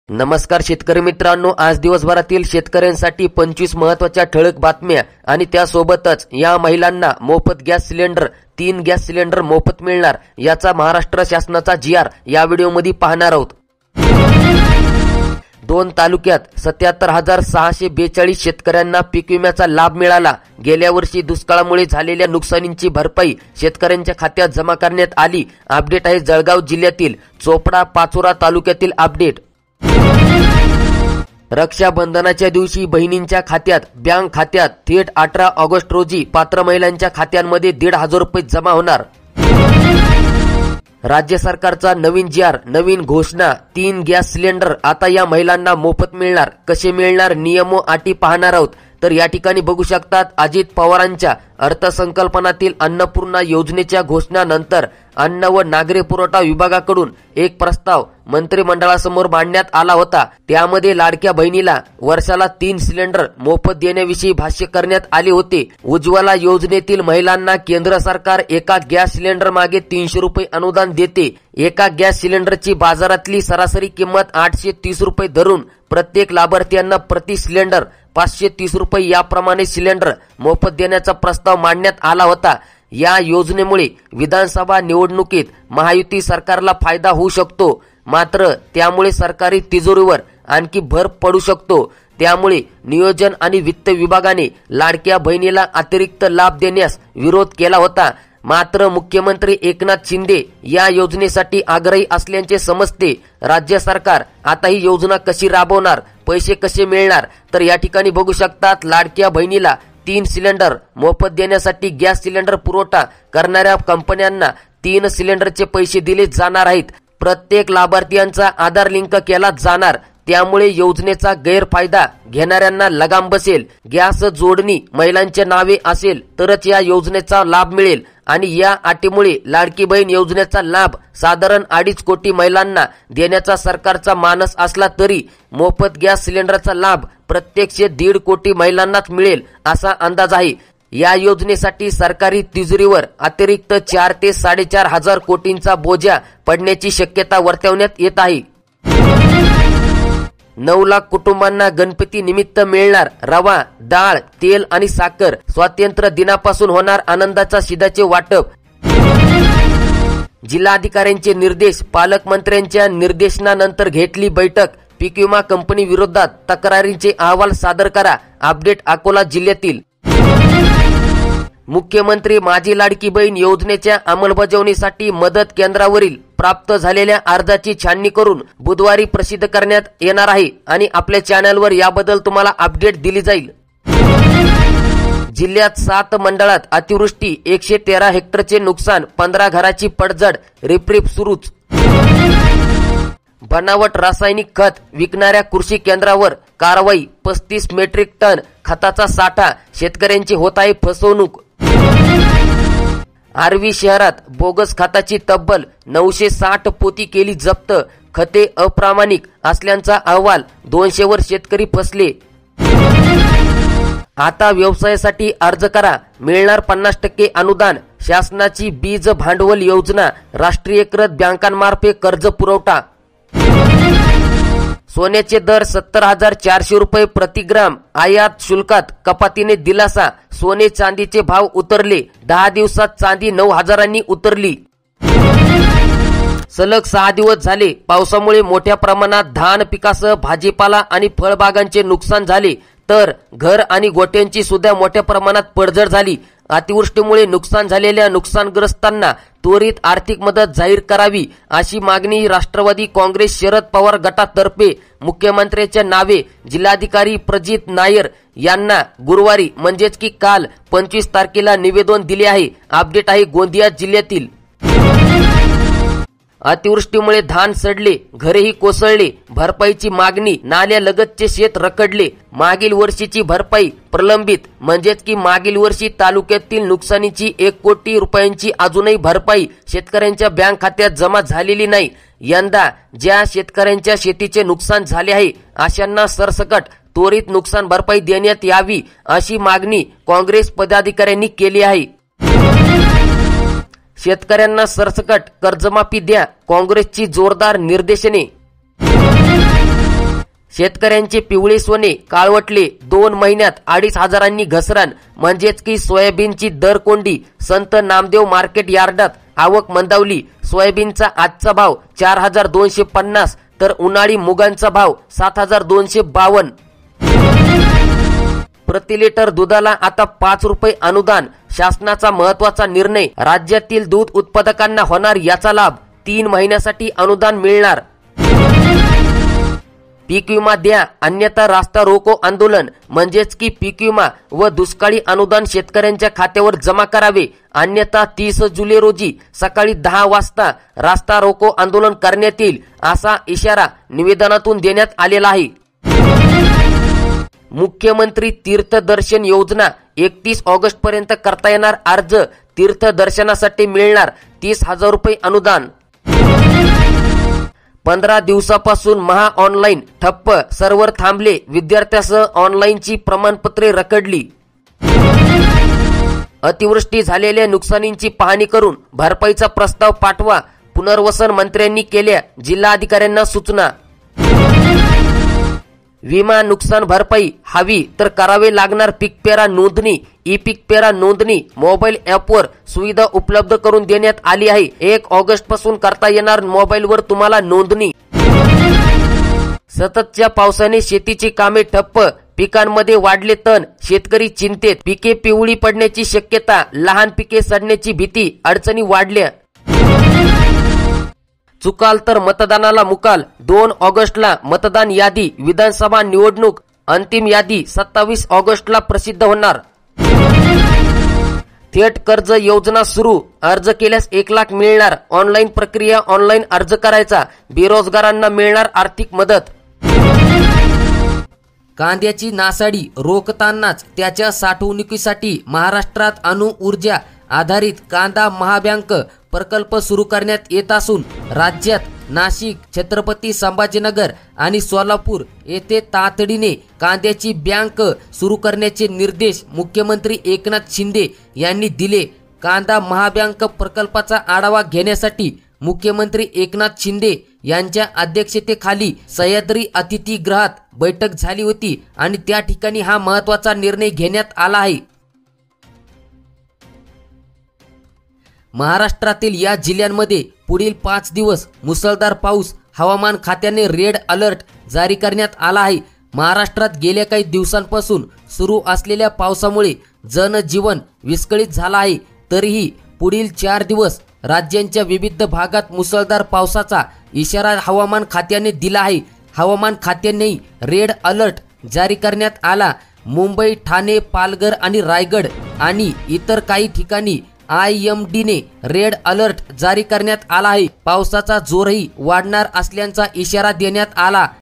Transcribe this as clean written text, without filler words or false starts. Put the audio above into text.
नमस्कार शेतकरी मित्रांनो, आज दिवसभरातील शेतकऱ्यांसाठी 25 महत्त्वाच्या ठळक बातम्या आणि त्यासोबतच या महिलांना मोफत गॅस सिलेंडर 3 गॅस सिलेंडर मोफत मिळणार याचा महाराष्ट्र शासनाचा जी.आर या व्हिडिओमध्ये पाहणार आहोत। 2 तालुक्यात 77,642 शेतकऱ्यांना पीक विम्याचा लाभ मिळाला। गेल्या वर्षी दुष्काळामुळे झालेल्या नुकसानीची भरपाई शेतकऱ्यांच्या खात्यात जमा करण्यात आली। अपडेट आहे जळगाव जिल्ह्यातील चोपडा पाचोरा तालुक्यातील अपडेट। रक्षाबंधनाच्या दिवशी बहिणींच्या खात्यात बँक खात्यात थेट 18 ऑगस्ट रोजी पात्र महिलांच्या खात्यांमध्ये 1,500 रुपये जमा होणार। राज्य सरकारचा नवीन जी.आर, नवीन घोषणा, 3 गॅस सिलेंडर आता या महिलांना मोफत मिळणार। कसे मिळणार, नियम व अटी पाहणार आहोत। तर या ठिकाणी बघू शकतात, अजित पवारांच्या अर्थसंकल्पनातील अन्नपूर्णा योजनेच्या घोषणानंतर अन्न व नागरी पुरवठा विभागाकडून एक प्रस्ताव मंत्रिमंडळासमोर मांडण्यात आला होता। त्यामध्ये लाडक्या बहिणीला वर्षाला 3 सिलेंडर मोफत देण्याविषयी भाष्य करण्यात आले होते। उज्ज्वला योजनेतील महिलांना केंद्र सरकार एका गॅस सिलेंडर मागे 300 रुपये अनुदान देते। एका गॅस सिलेंडरची बाजारातली सरासरी किंमत 830 रुपये धरून प्रत्येक लाभार्थ्यांना प्रति सिलेंडर 530 रुपये याप्रमाणे सिलेंडर मोफत देण्याचा प्रस्ताव मांडण्यात आला होता। या योजनेमुळे विधानसभा निवडणुकीत महायुती सरकारला फायदा होऊ शकतो, मात्र त्यामुळे सरकारी तिजोरीवर आणखी भर पडू शकतो। त्यामुळे नियोजन आणि वित्त विभागाने लाडक्या बहिणीला अतिरिक्त लाभ देण्यास विरोध केला होता। मात्र मुख्यमंत्री एकनाथ शिंदे या योजनेसाठी आग्रही असल्याचे समजते। राज्य सरकार आता ही योजना कशी राबवणार, पैसे कसे मिळणार, तर या ठिकाणी बघू शकतात, लाडक्या बहिणीला 3 सिलेंडर मोफत देण्यासाठी गॅस सिलेंडर पुरवठा करणाऱ्या कंपन्यांना 3 सिलेंडरचे पैसे दिले जाणार आहेत। प्रत्येक लाभार्थ्यांचा आधार लिंक केला जाणार, त्यामुळे योजनेचा गैरफायदा घेणाऱ्यांना लगाम बसेल। गॅस जोडणी महिलांच्या नावे असेल तरच या योजनेचा लाभ मिळेल आणि या अटीमुळे लाडकी बहीण योजनेचा लाभ साधारण 2.5 कोटी महिलांना देण्याचा सरकारचा मानस असला तरी मोफत गॅस सिलेंडरचा लाभ प्रत्यक्ष 1.5 कोटी महिलांनाच मिळेल असा अंदाज आहे। या योजनेसाठी सरकारी तिजोरीवर अतिरिक्त 4 ते 4.5 हजार कोटींचा बोजा पडण्याची शक्यता वर्तवण्यात येत आहे। 9 लाख कुटुंबांना गणपती निमित्त मिळणार रवा, डाळ, तेल आणि साखर। स्वातंत्र्य दिनापासून होणार आनंदाचा शिधाचे वाटप। जिल्हाधिकाऱ्यांचे निर्देश, पालकमंत्र्यांच्या निर्देशनानंतर घेतली बैठक। पीक विमा कंपनी विरोधात तक्रारींचे अहवाल सादर करा। अपडेट अकोला जिल्ह्यातील मुख्यमंत्री माझी लाडकी बहीण योजनेच्या अंमलबजावणीसाठी मदत केंद्रावरील प्राप्त झालेल्या अर्जाची छाननी करून बुधवारी प्रसिद्ध करण्यात येणार आहे आणि आपल्या चॅनलवर याबद्दल तुम्हाला अपडेट दिली जाईल। जिल्ह्यात 7 मंडळात अतिवृष्टी, 113 हेक्टरचे नुकसान, 15 घराची पडझड, रिपरिप सुरूच। बनावट रासायनिक खत विकणाऱ्या कृषी केंद्रावर कारवाई, 35 मेट्रिक टन खताचा साठा, शेतकऱ्यांची होत आहे फसवणूक। आर्वी शहरात बोगस खताची तब्बल 960 पोती केली जप्त, खते अप्रामाणिक असल्याचा अहवाल, 200 वर शेतकरी फसले। आता व्यवसायासाठी अर्ज करा, मिळणार 50% अनुदान। शासनाची बीज भांडवल योजना, राष्ट्रीयकृत बँकांमार्फत कर्ज पुरवठा। सोन्याचे दर 70,400 रुपये प्रतिग्राम, आयात शुल्कात कपातीने दिलासा। सोने चांदीचे भाव उतरले, 10 दिवसात चांदी 9,000 उतरली। सलग 6 दिवस झाले पावसामुळे मोठ्या प्रमाणात धान पिकासह भाजीपाला आणि फळबागांचे नुकसान झाले, तर घर आणि गोठ्यांची सुद्धा मोठ्या प्रमाणात पडझड झाली। अतिवृष्टीमुळे नुकसान झालेल्या नुकसानग्रस्तांना त्वरित आर्थिक मदत जाहीर करावी अशी मागणी राष्ट्रवादी काँग्रेस शरद पवार गटातर्फे मुख्यमंत्र्यांच्या नावे जिल्हाधिकारी प्रजित नायर यांना गुरुवारी म्हणजेच की काल 25 तारखेला निवेदन दिले आहे। अपडेट आहे गोंदिया जिल्ह्यातील अतिवृष्टीमुळे धान सडले, घरेही कोसळले, भरपाईची मागणी, नाल्यालगतचे शेत रखडले। मागील वर्षीची भरपाई प्रलंबित, म्हणजेच की मागील वर्षी तालुक्यातील नुकसानीची 1 कोटी रुपयांची अजूनही भरपाई शेतकऱ्यांच्या बँक खात्यात जमा झालेली नाही। यंदा ज्या शेतकऱ्यांच्या शेतीचे नुकसान झाले आहे अशांना सरसकट त्वरित नुकसान भरपाई देण्यात यावी अशी मागणी काँग्रेस पदाधिकाऱ्यांनी केली आहे। शेतकऱ्यांना सरसकट कर्जमाफी द्या, काँग्रेसची जोरदार निर्देशने। शेतकऱ्यांचे पिवळे सोने काळवटले, 2 महिन्यात 2,500 घसरण, म्हणजेच की सोयाबीनची दर कोंडी. संत नामदेव मार्केट यार्डात आवक मंदावली. सोयाबीनचा आजचा भाव 4,250 तर उन्हाळी मुगांचा भाव 7,252. प्रति लिटर दुधाला आता 5 रुपये अनुदान. शासनाचा महत्त्वाचा निर्णय. राज्यातील दूध उत्पादकांना होणार याचा लाभ. 3 महिन्यासाठी अनुदान मिळणार. पीक विमा द्या अन्यथा रास्ता रोको आंदोलन, म्हणजेच की पीक विमा व दुष्काळी अनुदान शेतकऱ्यांच्या खात्यावर जमा करावे, अन्यथा 30 जुलै रोजी सकाळी 10 वाजता रास्ता रोको आंदोलन करण्यात येईल, असा इशारा निवेदनातून देण्यात आलेला आहे. मुख्यमंत्री तीर्थदर्शन योजना 31 ऑगस्ट पर्यंत करता येणार अर्ज. तीर्थदर्शनासाठी मिळणार 30,000 रुपये अनुदान. 15 दिवसापासून महा ऑनलाईन ठप्प, सर्व्हर थांबले, विद्यार्थ्यासह ऑनलाईनची प्रमाणपत्रे रखडली. अतिवृष्टी झालेल्या नुकसानींची पाहणी करून भरपाईचा प्रस्ताव पाठवा, पुनर्वसन मंत्र्यांनी केल्या जिल्हाधिकाऱ्यांना सूचना. विमा नुकसान भरपाई हवी तर करावे लागणार पीकपेरा नोंदणी. ई पीकपेरा नोंदणी मोबाईल ॲपवर सुविधा उपलब्ध करून देण्यात आली आहे. 1 ऑगस्ट पासून करता येणार मोबाईलवर तुम्हाला नोंदणी. सततच्या पावसाने शेतीची कामे ठप्प, पिकांमध्ये वाढले तण, शेतकरी चिंतेत. पिके पिवळी पडण्याची शक्यता, लहान पिके सडण्याची भीती, अडचणी वाढल्या. चुकाल तर मतदानाला मुकाल. 2 ऑगस्टला मतदान यादी. विधानसभा निवडणूक अंतिम यादी 27 ऑगस्टला प्रसिद्ध होणार. थेट कर्ज योजना सुरू. अर्ज केल्यास 1 लाख मिळणार. ऑनलाईन प्रक्रिया, ऑनलाईन अर्ज करायचा. बेरोजगारांना मिळणार आर्थिक मदत. कांद्याची नासाडी रोखतानाच त्याच्या साठवणुकीसाठी महाराष्ट्रात अणु ऊर्जा आधारित कांदा महाबँक प्रकल्प सुरू करण्यात येत असून राज्यात नाशिक, छत्रपती संभाजीनगर आणि सोलापूर येथे तातडीने कांद्याची बँक सुरू करण्याचे निर्देश मुख्यमंत्री एकनाथ शिंदे यांनी दिले. कांदा महाबँक प्रकल्पाचा आढावा घेण्यासाठी मुख्यमंत्री एकनाथ शिंदे यांच्या अध्यक्षतेखाली सह्याद्री अतिथीगृहात बैठक झाली होती आणि त्या ठिकाणी हा महत्त्वाचा निर्णय घेण्यात आला आहे. महाराष्ट्रातील या जिल्ह्यांमध्ये पुढील 5 दिवस मुसळधार पाऊस. हवामान खात्याने रेड अलर्ट जारी करण्यात आला आहे. महाराष्ट्रात गेल्या काही दिवसांपासून सुरू असलेल्या पावसामुळे जनजीवन विस्कळीत झालं आहे. तरीही पुढील 4 दिवस राज्यांच्या विविध भागात मुसळधार पावसाचा इशारा हवामान खात्याने दिला आहे. हवामान खात्यानेही रेड अलर्ट जारी करण्यात आला. मुंबई, ठाणे, पालघर आणि रायगड आणि इतर काही ठिकाणी IMDने रेड अलर्ट जारी करण्यात आला आहे. पावसाचा जोरही वाढणार असल्याचा इशारा देण्यात आला.